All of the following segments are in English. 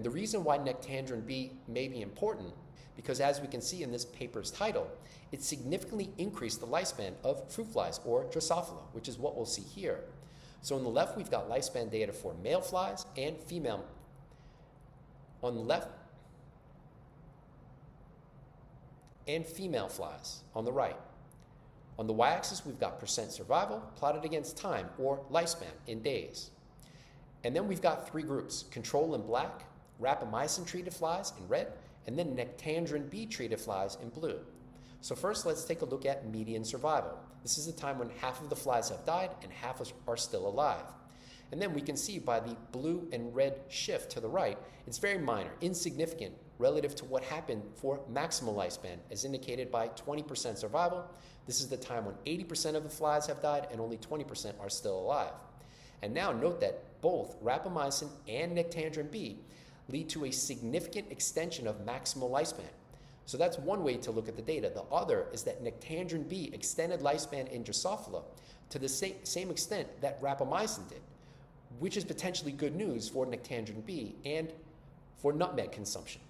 The reason why Nectandrin B may be important, because as we can see in this paper's title, it significantly increased the lifespan of fruit flies, or Drosophila, which is what we'll see here. So on the left, we've got lifespan data for male flies and female. On the left, and female flies on the right. On the y-axis, we've got percent survival plotted against time, or lifespan, in days. And then we've got three groups: control in black, Rapamycin treated flies in red, and then Nectandrin B treated flies in blue. So first, let's take a look at median survival. This is the time when half of the flies have died and half are still alive. And then we can see by the blue and red shift to the right, it's very minor, insignificant relative to what happened for maximal lifespan, as indicated by 20% survival. This is the time when 80% of the flies have died and only 20% are still alive. And now note that both Rapamycin and Nectandrin B lead to a significant extension of maximal lifespan. So that's one way to look at the data. The other is that Nectandrin B extended lifespan in Drosophila to the same extent that Rapamycin did, which is potentially good news for Nectandrin B and for nutmeg consumption.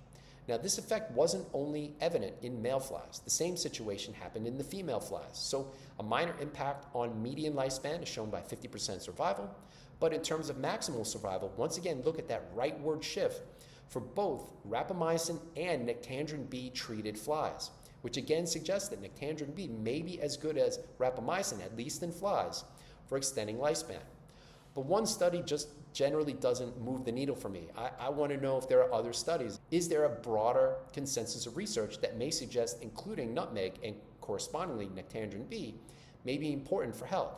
Now, this effect wasn't only evident in male flies. The same situation happened in the female flies. So a minor impact on median lifespan is shown by 50% survival. But in terms of maximal survival, once again, look at that rightward shift for both Rapamycin and Nectandrin B treated flies, which again suggests that Nectandrin B may be as good as Rapamycin, at least in flies, for extending lifespan. But one study just generally doesn't move the needle for me. I want to know if there are other studies. Is there a broader consensus of research that may suggest including nutmeg and correspondingly Nectandrin B may be important for health?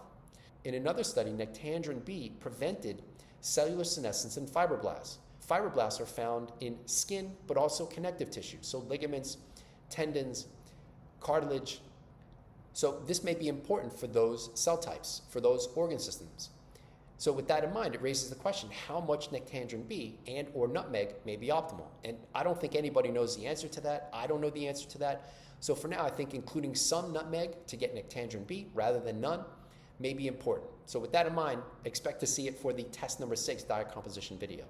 In another study, Nectandrin B prevented cellular senescence in fibroblasts. Fibroblasts are found in skin, but also connective tissue, so ligaments, tendons, cartilage. So this may be important for those cell types, for those organ systems. So with that in mind, it raises the question, how much Nectandrin B and or nutmeg may be optimal? And I don't think anybody knows the answer to that. I don't know the answer to that. So for now, I think including some nutmeg to get Nectandrin B rather than none may be important. So with that in mind, expect to see it for the test number 6 diet composition video.